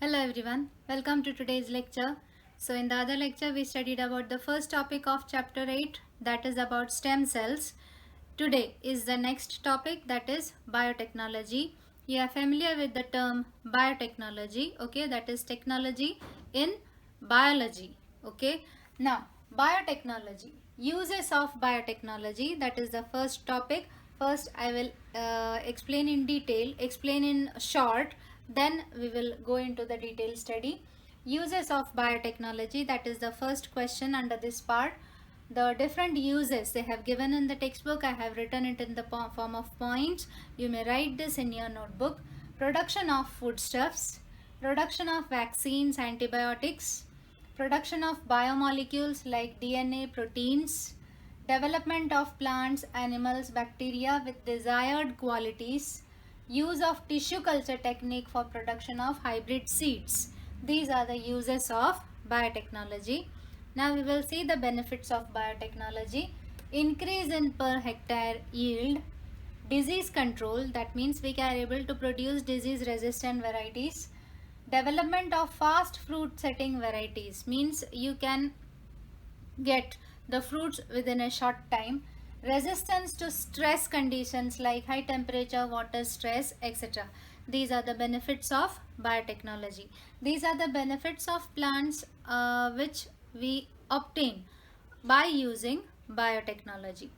Hello everyone, welcome to today's lecture. So in the other lecture we studied about the first topic of chapter 8, that is about stem cells. Today is the next topic, that is biotechnology. You are familiar with the term biotechnology, okay, that is technology in biology, okay. Now biotechnology, uses of biotechnology, that is the first topic. First I will explain in detail, explain in short, then we will go into the detailed study. Uses of biotechnology, that is the first question under this part. The different uses they have given in the textbook, I have written it in the form of points. You may write this in your notebook. Production of foodstuffs, production of vaccines, antibiotics, production of biomolecules like DNA, proteins, development of plants, animals, bacteria with desired qualities, use of tissue culture technique for production of hybrid seeds. These are the uses of biotechnology. Now we will see the benefits of biotechnology. Increase in per hectare yield, disease control, that means we are able to produce disease resistant varieties, development of fast fruit setting varieties, means you can get the fruits within a short time, resistance to stress conditions like high temperature, water stress, etc. These are the benefits of biotechnology. These are the benefits of plants which we obtain by using biotechnology.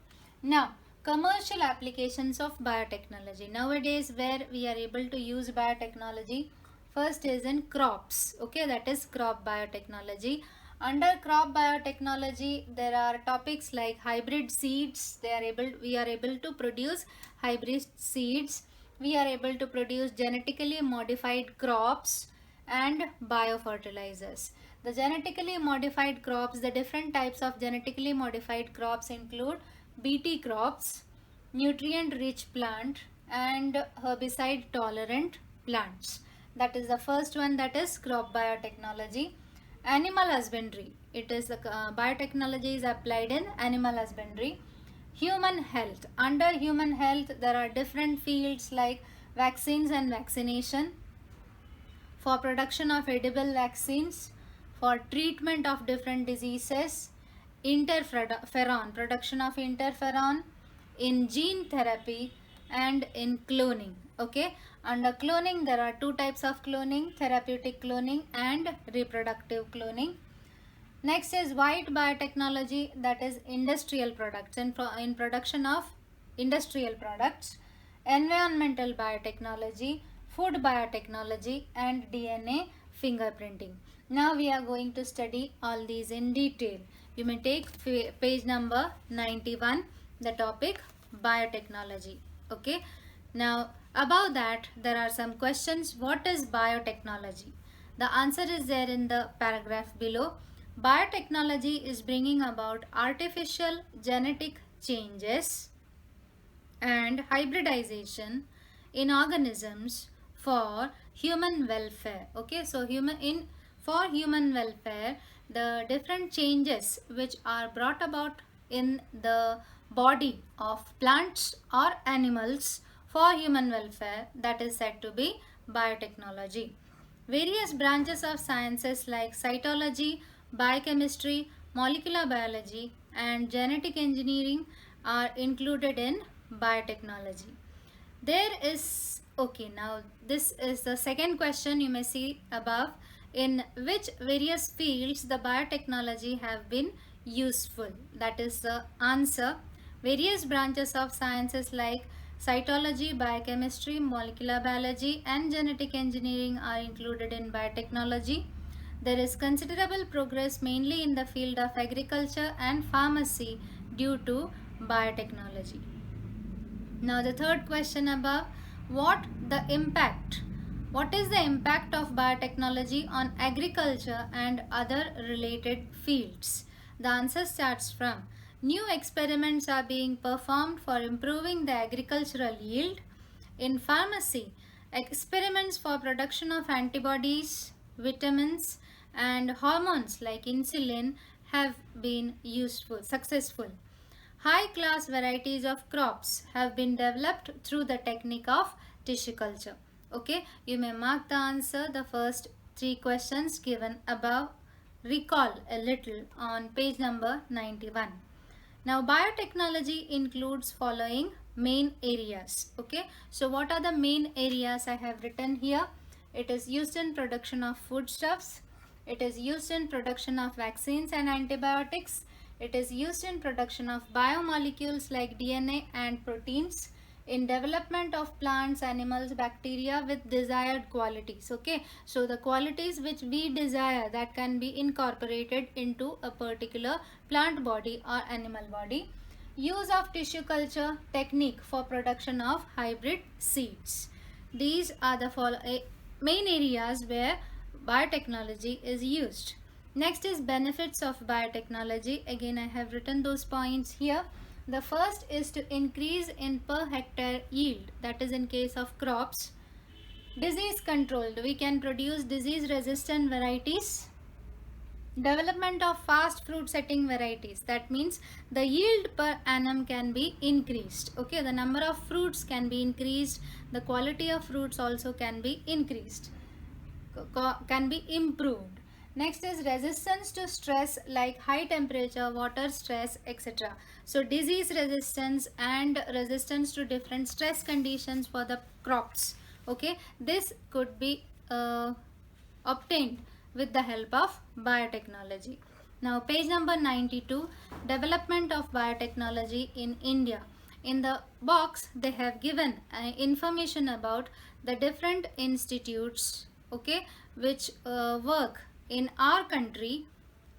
Now commercial applications of biotechnology. Nowadays where we are able to use biotechnology, first is in crops, okay, that is crop biotechnology. Under crop biotechnology there are topics like hybrid seeds. We are able to produce hybrid seeds. We are able to produce genetically modified crops and biofertilizers. The genetically modified crops, the different types of genetically modified crops include BT crops, nutrient rich plant, and herbicide tolerant plants. That is the first one, that is crop biotechnology. Animal husbandry, it is the biotechnology is applied in animal husbandry. Human health, under human health there are different fields like vaccines and vaccination, for production of edible vaccines, for treatment of different diseases, interferon, production of interferon, in gene therapy, and in cloning. Okay, under cloning there are two types of cloning, therapeutic cloning and reproductive cloning. Next is white biotechnology, that is industrial products, in production of industrial products, environmental biotechnology, food biotechnology, and DNA fingerprinting. Now we are going to study all these in detail. You may take page number 91, the topic biotechnology. Okay. Now above that there are some questions. What is biotechnology? The answer is there in the paragraph below. Biotechnology is bringing about artificial genetic changes and hybridization in organisms for human welfare. Okay, so for human welfare, the different changes which are brought about in the body of plants or animals for human welfare, that is said to be biotechnology. Various branches of sciences like cytology, biochemistry, molecular biology, and genetic engineering are included in biotechnology. There is, okay, now this is the second question you may see above. In which various fields the biotechnology have been useful? That is the answer. Various branches of sciences like cytology, biochemistry, molecular biology, and genetic engineering are included in biotechnology. There is considerable progress mainly in the field of agriculture and pharmacy due to biotechnology. Now the third question above, what is the impact of biotechnology on agriculture and other related fields? The answer starts from, new experiments are being performed for improving the agricultural yield. In pharmacy, experiments for production of antibodies, vitamins, and hormones like insulin have been successful. High-class varieties of crops have been developed through the technique of tissue culture. Okay, you may mark the answer, the first 3 questions given above. Recall a little on page number 91. Now biotechnology includes following main areas. Okay, so what are the main areas I have written here? It is used in production of foodstuffs. It is used in production of vaccines and antibiotics. It is used in production of biomolecules like DNA and proteins, in development of plants, animals, bacteria with desired qualities. Okay, so the qualities which we desire, that can be incorporated into a particular plant body or animal body. Use of tissue culture technique for production of hybrid seeds. These are the main areas where biotechnology is used. Next is benefits of biotechnology. Again, I have written those points here. The first is to increase in per hectare yield, that is in case of crops. Disease control, we can produce disease resistant varieties. Development of fast fruit setting varieties, that means the yield per annum can be increased. Okay, the number of fruits can be increased, the quality of fruits also can be increased, can be improved. Next is resistance to stress like high temperature, water stress, etc. So disease resistance and resistance to different stress conditions for the crops. Okay, this could be obtained with the help of biotechnology. Now page number 92, development of biotechnology in India. In the box they have given information about the different institutes, okay, which work in our country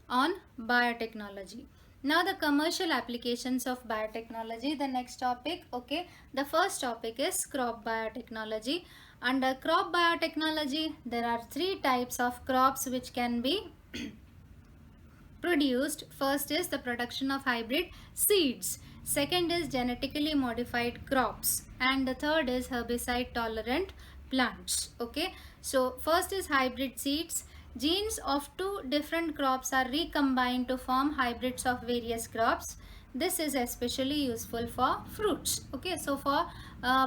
on biotechnology. Now the commercial applications of biotechnology, the next topic. Okay, the first topic is crop biotechnology. Under crop biotechnology, there are 3 types of crops which can be produced. First is the production of hybrid seeds. Second is genetically modified crops. And the third is herbicide tolerant plants. Okay, so first is hybrid seeds. Genes of 2 different crops are recombined to form hybrids of various crops. This is especially useful for fruits. Okay, so for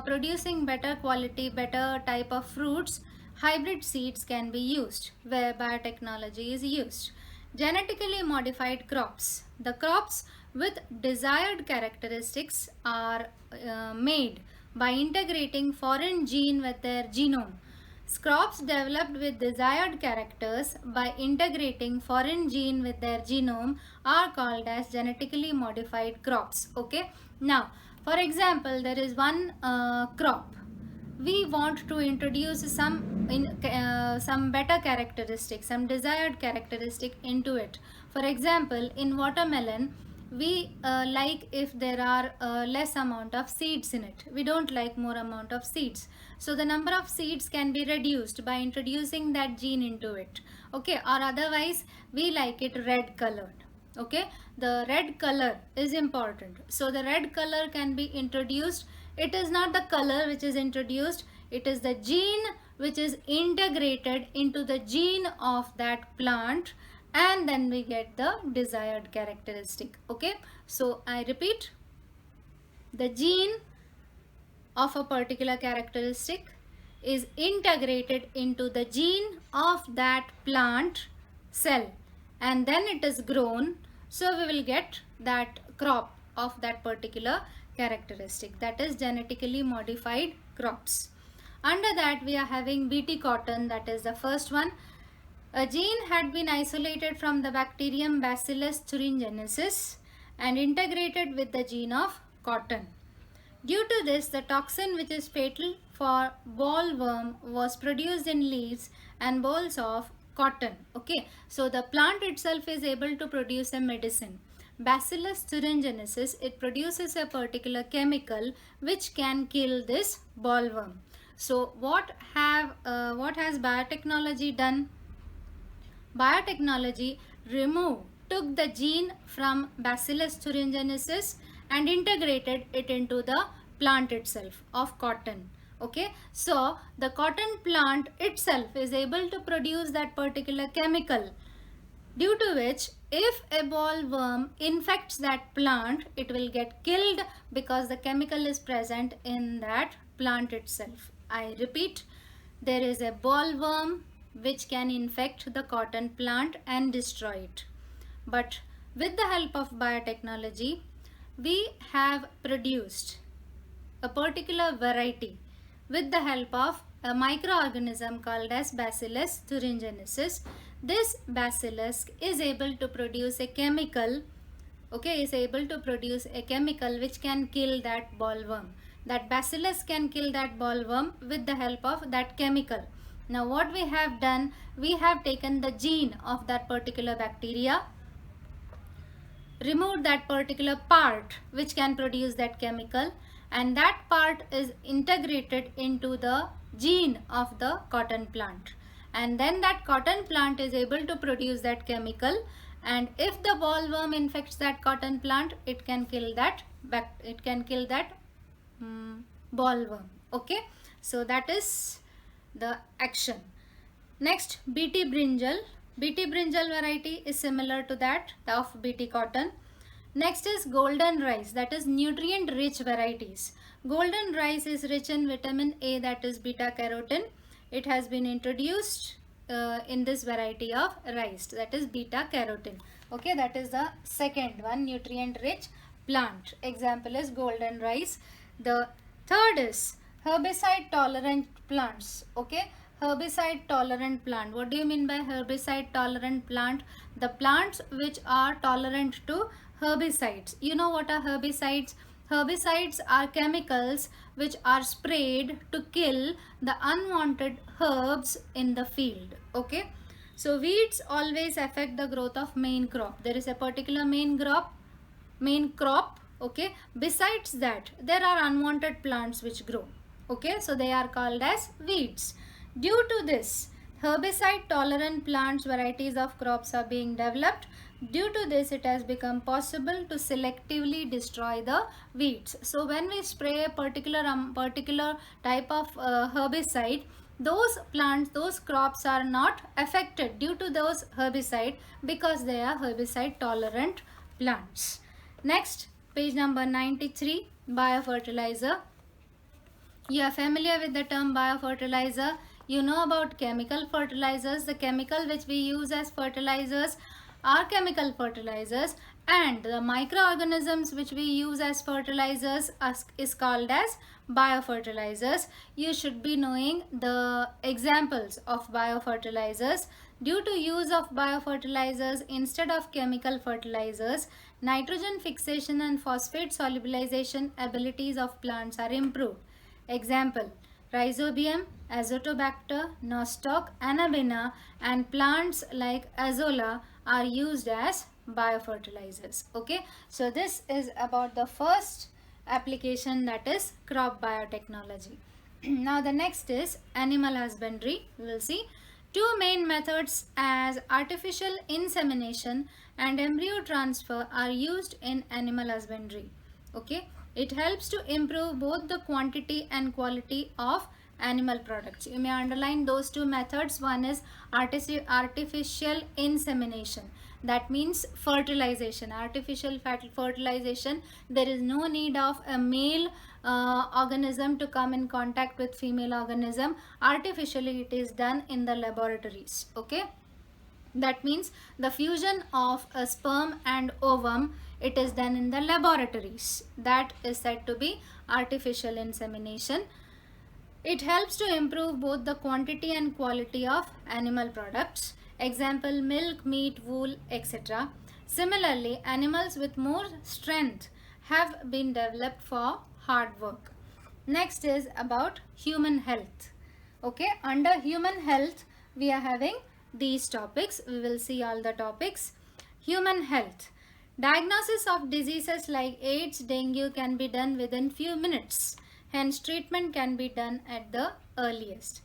producing better quality, better type of fruits, hybrid seeds can be used where biotechnology is used. Genetically modified crops. The crops with desired characteristics are made by integrating foreign gene with their genome. Crops developed with desired characters by integrating foreign gene with their genome are called as genetically modified crops. Okay. Now, for example, there is one crop. We want to introduce some better characteristics, some desired characteristic into it. For example, in watermelon, we like if there are less amount of seeds in it. We don't like more amount of seeds. So the number of seeds can be reduced by introducing that gene into it. Okay, or otherwise we like it red colored. Okay, the red color is important. So the red color can be introduced. It is not the color which is introduced, it is the gene which is integrated into the gene of that plant, and then we get the desired characteristic. Okay, so I repeat, the gene of a particular characteristic is integrated into the gene of that plant cell, and then it is grown, so we will get that crop of that particular characteristic, that is genetically modified crops. Under that we are having Bt cotton, that is the first one. A gene had been isolated from the bacterium Bacillus thuringiensis and integrated with the gene of cotton. Due to this, the toxin which is fatal for bollworm was produced in leaves and bolls of cotton. Okay, so the plant itself is able to produce a medicine. Bacillus thuringiensis, it produces a particular chemical which can kill this bollworm. So what has biotechnology done? Biotechnology took the gene from Bacillus thuringiensis and integrated it into the plant itself of cotton. Okay, so the cotton plant itself is able to produce that particular chemical, due to which if a bollworm infects that plant, it will get killed because the chemical is present in that plant itself. I repeat, there is a bollworm which can infect the cotton plant and destroy it. But with the help of biotechnology, we have produced a particular variety with the help of a microorganism called as Bacillus thuringiensis. This bacillus is able to produce a chemical, is able to produce a chemical which can kill that bollworm. That bacillus can kill that bollworm with the help of that chemical. Now what we have done, we have taken the gene of that particular bacteria, removed that particular part which can produce that chemical, and that part is integrated into the gene of the cotton plant, and then that cotton plant is able to produce that chemical, and if the bollworm infects that cotton plant, it can kill that bollworm. Okay, so that is the action. Next, BT brinjal. BT brinjal variety is similar to that of BT cotton. Next is golden rice, that is nutrient rich varieties. Golden rice is rich in vitamin A, that is beta carotene. It has been introduced in this variety of rice, that is beta carotene. Okay, that is the second one, nutrient rich plant. Example is golden rice. The third is herbicide tolerant plants. Okay, herbicide tolerant plant. What do you mean by herbicide tolerant plant? The plants which are tolerant to herbicides. You know what are herbicides? Herbicides are chemicals which are sprayed to kill the unwanted herbs in the field. Okay, so weeds always affect the growth of main crop. There is a particular main crop. Okay, besides that there are unwanted plants which grow. Okay, so they are called as weeds. Due to this, herbicide tolerant plants varieties of crops are being developed. Due to this, it has become possible to selectively destroy the weeds. So when we spray a particular type of herbicide, those plants, those crops are not affected due to those herbicide because they are herbicide tolerant plants. Next, page number 93, biofertilizer. You are familiar with the term biofertilizer. You know about chemical fertilizers. The chemical which we use as fertilizers are chemical fertilizers, and the microorganisms which we use as fertilizers is called as biofertilizers. You should be knowing the examples of biofertilizers. Due to use of biofertilizers instead of chemical fertilizers, nitrogen fixation and phosphate solubilization abilities of plants are improved. Example, Rhizobium, Azotobacter, Nostoc, Anabaena, and plants like Azolla are used as biofertilizers. Okay, so this is about the first application, that is crop biotechnology. Now the next is animal husbandry. We will see two main methods as artificial insemination and embryo transfer are used in animal husbandry. Okay, it helps to improve both the quantity and quality of animal products. You may underline those two methods. One is artificial insemination. That means fertilization, artificial fertilization. There is no need of a male organism to come in contact with female organism. Artificially it is done in the laboratories. Okay, that means the fusion of a sperm and ovum, it is done in the laboratories. That is said to be artificial insemination. It helps to improve both the quantity and quality of animal products. Example, milk, meat, wool, etc. Similarly, animals with more strength have been developed for hard work. Next is about human health. Okay, under human health we are having these topics. We will see all the topics. Human health. Diagnosis of diseases like AIDS, dengue can be done within few minutes. Hence, treatment can be done at the earliest.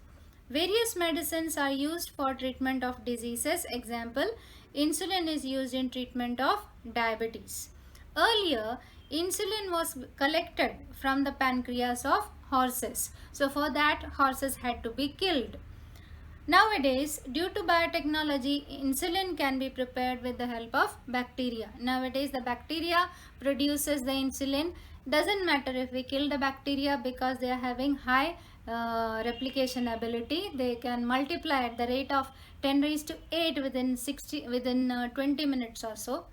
Various medicines are used for treatment of diseases. Example, insulin is used in treatment of diabetes. Earlier, insulin was collected from the pancreas of horses. So, for that, horses had to be killed. Nowadays, due to biotechnology, insulin can be prepared with the help of bacteria. Nowadays, the bacteria produces the insulin. Doesn't matter if we kill the bacteria because they are having high replication ability. They can multiply at the rate of 10 raised to 8 within 20 minutes or so.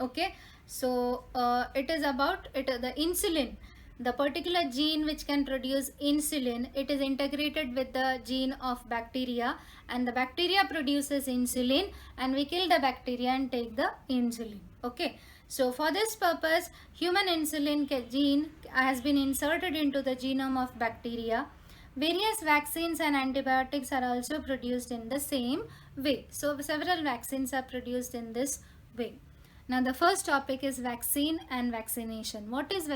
Okay, so it is about the insulin, the particular gene which can produce insulin. It is integrated with the gene of bacteria, and the bacteria produces insulin, and we kill the bacteria and take the insulin. Okay, so for this purpose, human insulin gene has been inserted into the genome of bacteria. Various vaccines and antibiotics are also produced in the same way. So several vaccines are produced in this way. Now the first topic is vaccine and vaccination. What is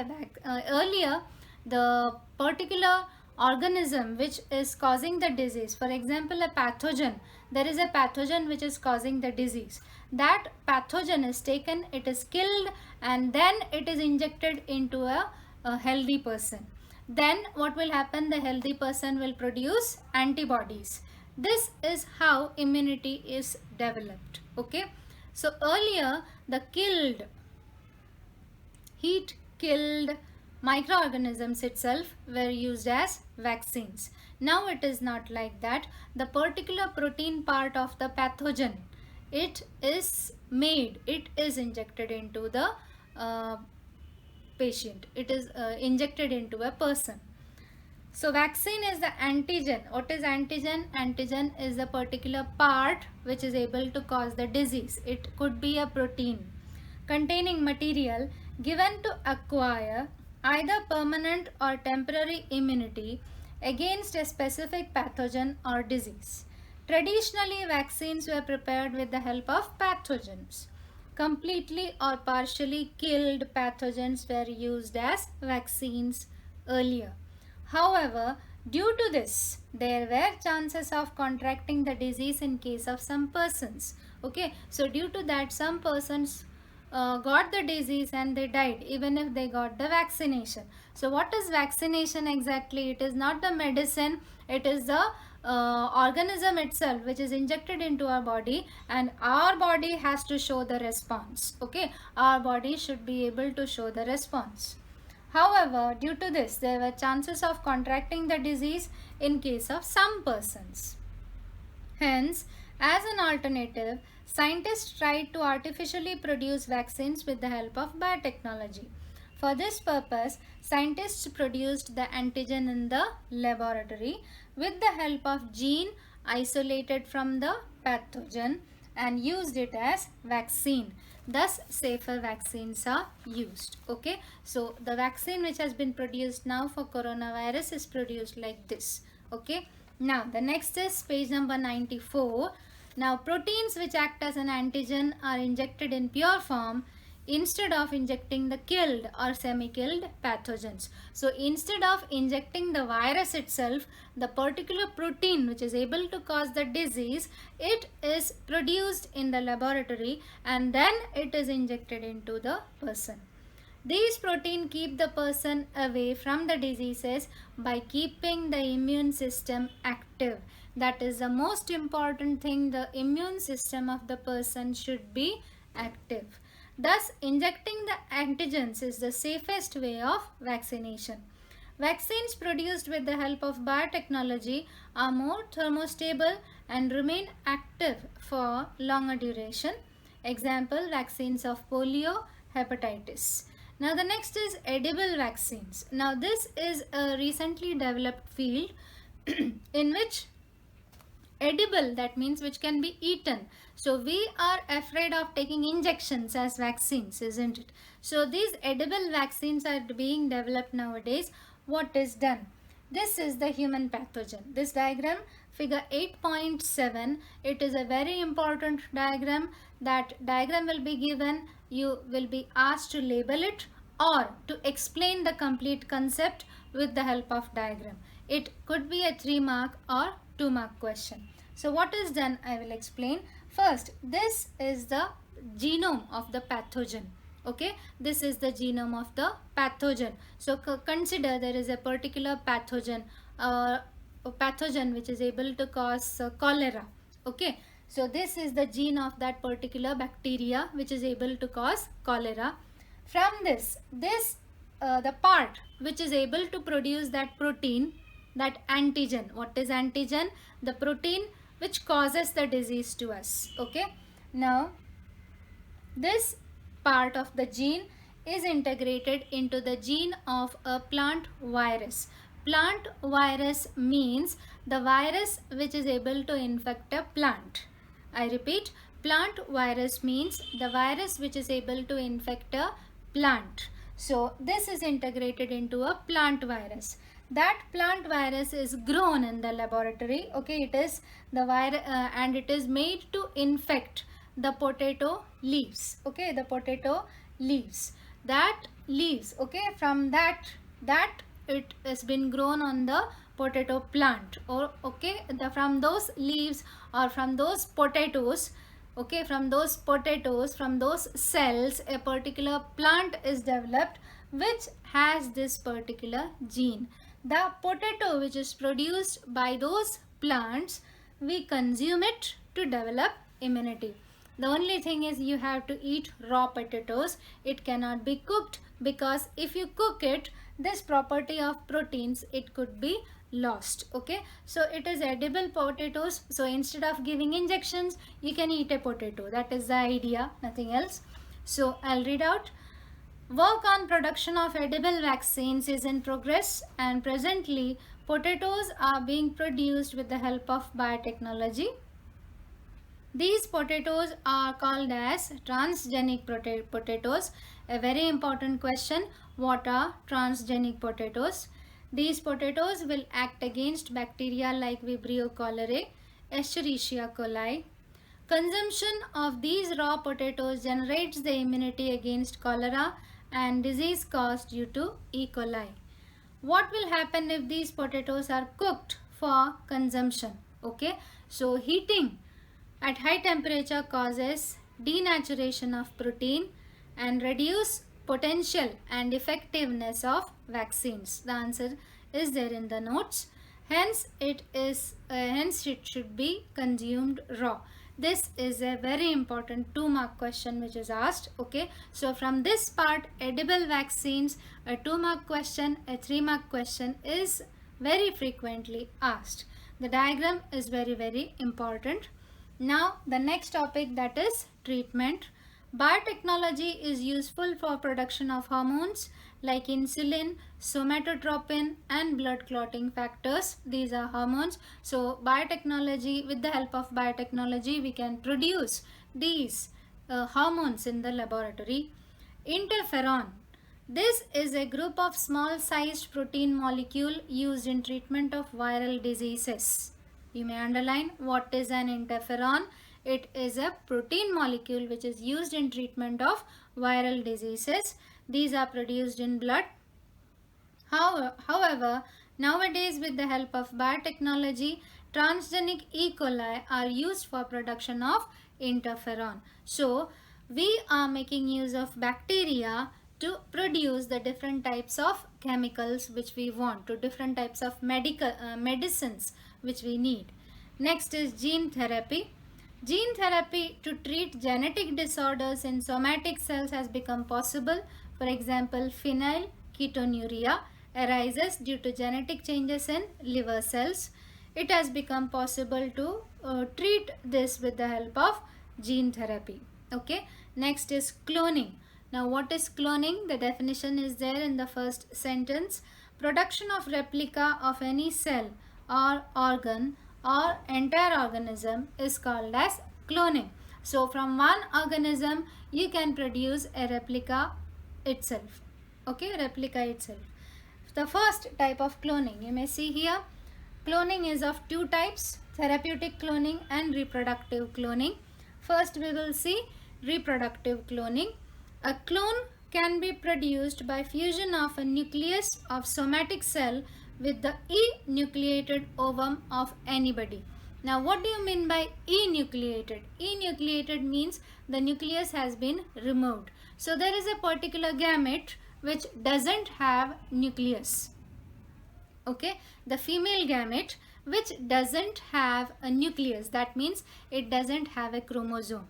earlier, the particular organism which is causing the disease, for example a pathogen, there is a pathogen which is causing the disease. That pathogen is taken, it is killed, and then it is injected into a healthy person. Then what will happen? The healthy person will produce antibodies. This is how immunity is developed. Okay, so earlier the heat killed microorganisms itself were used as vaccines. Now it is not like that. The particular protein part of the pathogen, it is injected into the patient. It is injected into a person. So vaccine is the antigen. What is antigen? Antigen is the particular part which is able to cause the disease. It could be a protein containing material given to acquire either permanent or temporary immunity against a specific pathogen or disease. Traditionally, vaccines were prepared with the help of pathogens. Completely or partially killed pathogens were used as vaccines earlier. However, due to this, there were chances of contracting the disease in case of some persons. Okay, so due to that, some persons got the disease and they died even if they got the vaccination. So what is vaccination exactly? It is not the medicine, it is the organism itself which is injected into our body, and our body has to show the response. Okay, our body should be able to show the response. However, due to this, there were chances of contracting the disease in case of some persons. Hence, as an alternative, scientists tried to artificially produce vaccines with the help of biotechnology. For this purpose, scientists produced the antigen in the laboratory with the help of gene isolated from the pathogen and used it as vaccine. Thus, safer vaccines are used. Okay, so the vaccine which has been produced now for coronavirus is produced like this. Okay, now the next is page number 94. Now, proteins which act as an antigen are injected in pure form instead of injecting the killed or semi-killed pathogens. So instead of injecting the virus itself, the particular protein which is able to cause the disease, it is produced in the laboratory and then it is injected into the person. These proteins keep the person away from the diseases by keeping the immune system active. That is the most important thing. The immune system of the person should be active. Thus, injecting the antigens is the safest way of vaccination. Vaccines produced with the help of biotechnology are more thermostable and remain active for longer duration. Example, vaccines of polio, hepatitis. Now the next is edible vaccines. Now this is a recently developed field in which edible, that means which can be eaten. So we are afraid of taking injections as vaccines, isn't it? So these edible vaccines are being developed nowadays. What is done? This is the human pathogen. This diagram, figure 8.7, it is a very important diagram. That diagram will be given. You will be asked to label it or to explain the complete concept with the help of diagram. It could be a 3-mark or 2-mark question. So what is done, I will explain. First, this is the genome of the pathogen. Okay, this is the genome of the pathogen. So consider there is a particular pathogen, which is able to cause cholera. Okay, so this is the gene of that particular bacteria which is able to cause cholera. From this the part which is able to produce that protein, that antigen. What is antigen? The protein which causes the disease to us. Okay. Now, this part of the gene is integrated into the gene of a plant virus. Plant virus means the virus which is able to infect a plant. I repeat, plant virus means the virus which is able to infect a plant. So this is integrated into a plant virus. That plant virus is grown in the laboratory. Okay, it is the virus and it is made to infect the potato leaves. Okay, the potato leaves. That leaves, okay, from that it has been grown on the potato plant, or okay, from those leaves or from those potatoes, okay, from those cells, a particular plant is developed which has this particular gene. The potato which is produced by those plants, we consume it to develop immunity. The only thing is you have to eat raw potatoes. It cannot be cooked, because if you cook it, this property of proteins, it could be lost. Okay, so it is edible potatoes. So instead of giving injections, you can eat a potato. That is the idea, nothing else. So I'll read out. Work on production of edible vaccines is in progress, and presently potatoes are being produced with the help of biotechnology. These potatoes are called as transgenic potatoes. A very important question: what are transgenic potatoes? These potatoes will act against bacteria like Vibrio cholerae, Escherichia coli. Consumption of these raw potatoes generates the immunity against cholera and disease caused due to E. coli. What will happen if these potatoes are cooked for consumption? Okay, so heating at high temperature causes denaturation of protein and reduce potential and effectiveness of vaccines. The answer is there in the notes. Hence it should be consumed raw. This is a very important 2-mark question which is asked. Okay, so from this part, edible vaccines, a 2-mark question, a 3-mark question is very frequently asked. The diagram is very important. Now the next topic, that is treatment. Biotechnology is useful for production of hormones like insulin, somatotropin and blood clotting factors. These are hormones. So biotechnology, with the help of biotechnology, we can produce these hormones in the laboratory. Interferon. This is a group of small sized protein molecule used in treatment of viral diseases. You may underline what is an interferon. It is a protein molecule which is used in treatment of viral diseases. These are produced in blood. However, nowadays with the help of biotechnology, transgenic E. coli are used for production of interferon. So, we are making use of bacteria to produce the different types of chemicals which we want, to different types of medicines which we need. Next is gene therapy. Gene therapy to treat genetic disorders in somatic cells has become possible. For example, phenylketonuria arises due to genetic changes in liver cells. It has become possible to treat this with the help of gene therapy. Okay. Next is cloning. Now what is cloning? The definition is there in the first sentence. Production of replica of any cell or organ or entire organism is called as cloning. So from one organism you can produce a replica itself. Okay, replica itself. The first type of cloning, you may see here, cloning is of 2 types: therapeutic cloning and reproductive cloning. First we will see reproductive cloning. A clone can be produced by fusion of a nucleus of somatic cell with the enucleated ovum of anybody. Now what do you mean by enucleated? Enucleated means the nucleus has been removed. So there is a particular gamete which doesn't have nucleus. Okay, the female gamete which doesn't have a nucleus, that means it doesn't have a chromosome.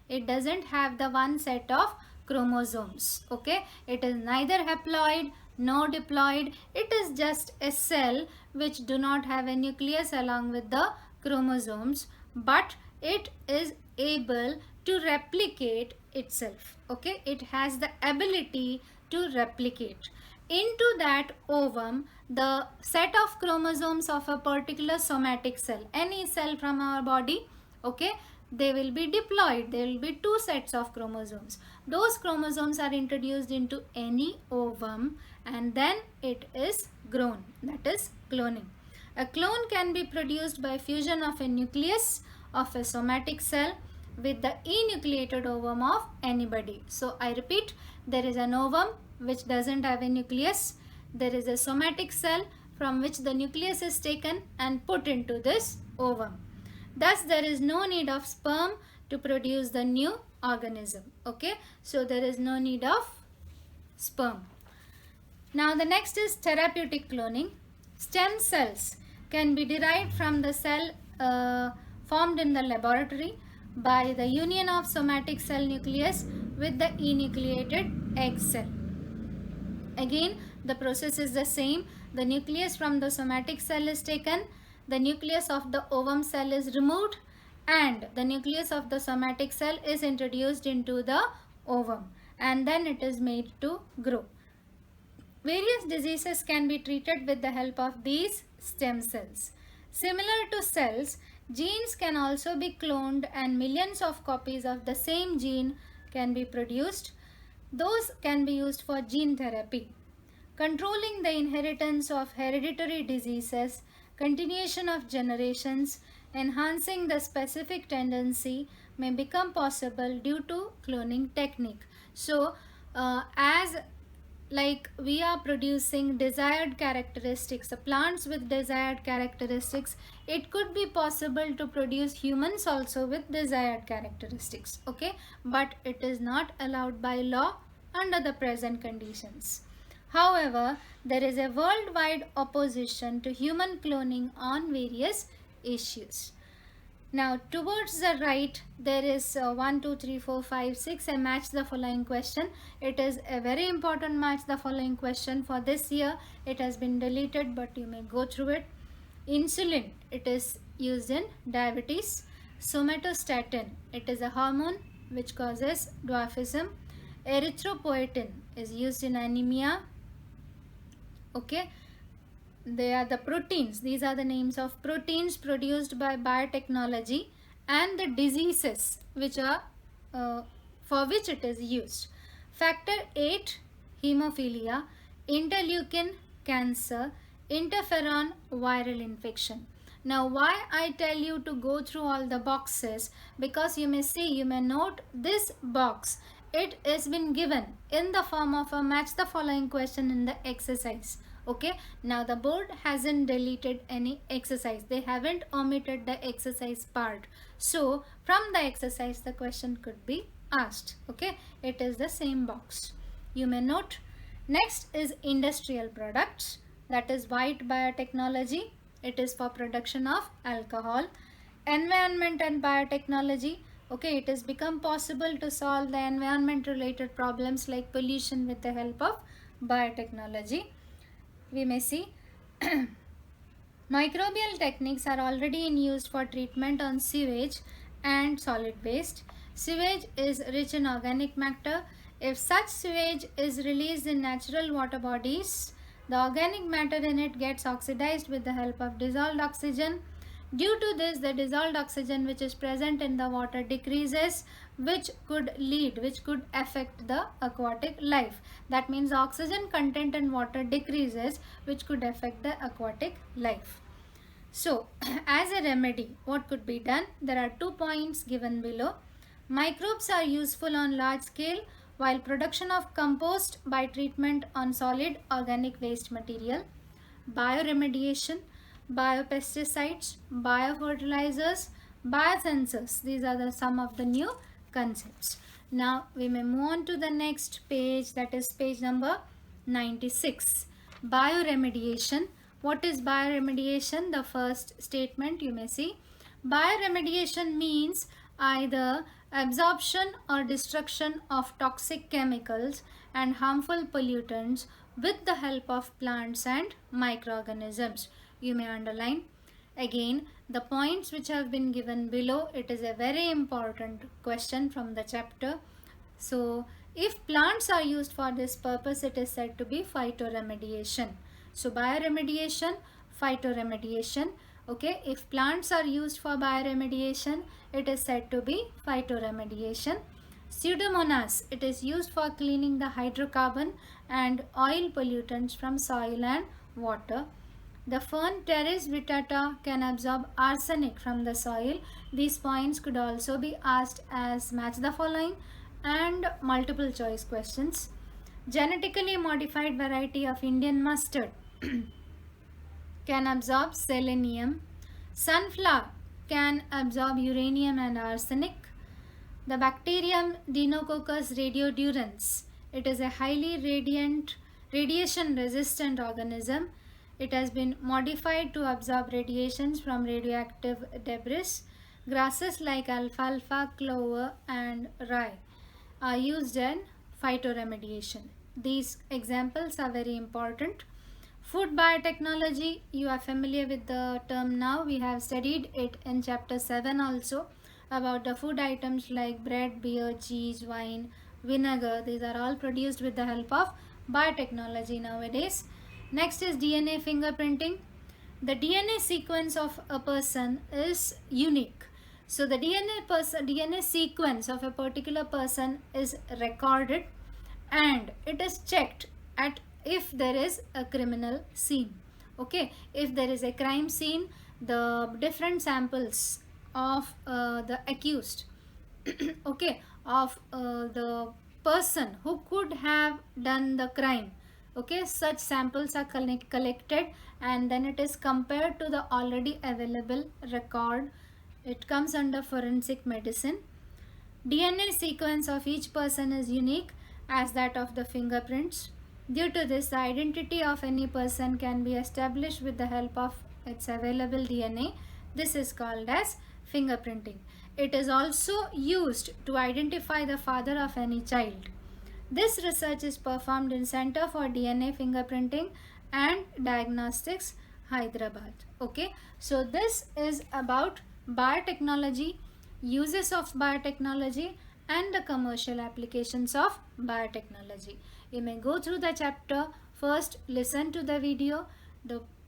It doesn't have the one set of chromosomes. Okay, it is neither haploid no diploid. It is just a cell which do not have a nucleus along with the chromosomes, but it is able to replicate itself. Okay, it has the ability to replicate. Into that ovum, the set of chromosomes of a particular somatic cell, any cell from our body, okay, they will be diploid. There will be two sets of chromosomes. Those chromosomes are introduced into any ovum and then it is grown, that is cloning. A clone can be produced by fusion of a nucleus of a somatic cell with the enucleated ovum of anybody. So I repeat, there is an ovum which doesn't have a nucleus. There is a somatic cell from which the nucleus is taken and put into this ovum. Thus, there is no need of sperm to produce the new organism. Okay, so there is no need of sperm. Now, the next is therapeutic cloning. Stem cells can be derived from the cell formed in the laboratory by the union of somatic cell nucleus with the enucleated egg cell. Again, the process is the same. The nucleus from the somatic cell is taken, the nucleus of the ovum cell is removed, and the nucleus of the somatic cell is introduced into the ovum, and then it is made to grow. Various diseases can be treated with the help of these stem cells. Similar to cells, genes can also be cloned and millions of copies of the same gene can be produced. Those can be used for gene therapy. Controlling the inheritance of hereditary diseases, continuation of generations, enhancing the specific tendency may become possible due to cloning technique. So, as like we are producing desired characteristics, plants with desired characteristics, it could be possible to produce humans also with desired characteristics, okay, but it is not allowed by law under the present conditions. However, there is a worldwide opposition to human cloning on various issues. Now, towards the right, there is 1, 2, 3, 4, 5, 6, a match the following question. It is a very important match the following question for this year. It has been deleted, but you may go through it. Insulin, it is used in diabetes. Somatostatin, it is a hormone which causes dwarfism. Erythropoietin is used in anemia. Okay. They are the proteins. These are the names of proteins produced by biotechnology and the diseases which are for which it is used. Factor 8, hemophilia, interleukin, cancer, interferon, viral infection. Now, why I tell you to go through all the boxes? Because you may see, you may note this box. It has been given in the form of a match the following question in the exercise. Okay, now the board hasn't deleted any exercise. They haven't omitted the exercise part. So from the exercise the question could be asked. Okay, it is the same box. You may note. Next is industrial products, that is white biotechnology. It is for production of alcohol. Environment and biotechnology. Okay, it has become possible to solve the environment related problems like pollution with the help of biotechnology. We may see microbial techniques are already in use for treatment on sewage and solid waste. Sewage is rich in organic matter. If such sewage is released in natural water bodies, the organic matter in it gets oxidized with the help of dissolved oxygen. Due to this, the dissolved oxygen which is present in the water decreases, which could affect the aquatic life. That means oxygen content in water decreases, which could affect the aquatic life. So, as a remedy, what could be done? There are 2 points given below. Microbes are useful on large scale, while production of compost by treatment on solid organic waste material. Bioremediation, biopesticides, biofertilizers, biosensors. These are some of the new concepts. Now we may move on to the next page, that is page number 96. Bioremediation. What is bioremediation? The first statement you may see. Bioremediation means either absorption or destruction of toxic chemicals and harmful pollutants with the help of plants and microorganisms. You may underline. Again, the points which have been given below, it is a very important question from the chapter. So, if plants are used for this purpose, it is said to be phytoremediation. So, bioremediation, phytoremediation. Okay, if plants are used for bioremediation, it is said to be phytoremediation. Pseudomonas, it is used for cleaning the hydrocarbon and oil pollutants from soil and water. The fern Pteris vittata can absorb arsenic from the soil. These points could also be asked as match the following and multiple choice questions. Genetically modified variety of Indian mustard can absorb selenium. Sunflower can absorb uranium and arsenic. The bacterium Deinococcus radiodurans, it is a highly radiation resistant organism. It has been modified to absorb radiations from radioactive debris. Grasses like alfalfa, clover and rye are used in phytoremediation. These examples are very important. Food biotechnology, you are familiar with the term now. We have studied it in chapter 7 also about the food items like bread, beer, cheese, wine, vinegar. These are all produced with the help of biotechnology nowadays. Next is DNA fingerprinting. The DNA sequence of a person is unique. So the DNA sequence of a particular person is recorded and it is checked at if there is a criminal scene. Okay, if there is a crime scene, the different samples of the accused okay, of the person who could have done the crime, okay, such samples are collected and then it is compared to the already available record. It comes under forensic medicine. DNA sequence of each person is unique as that of the fingerprints. Due to this, the identity of any person can be established with the help of its available DNA. This is called as fingerprinting. It is also used to identify the father of any child. This research is performed in Center for DNA Fingerprinting and Diagnostics, Hyderabad. Okay, so this is about biotechnology, uses of biotechnology and the commercial applications of biotechnology. You may go through the chapter. First listen to the video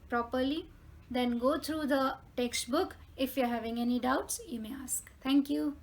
properly, then go through the textbook. If you are having any doubts, you may ask. Thank you.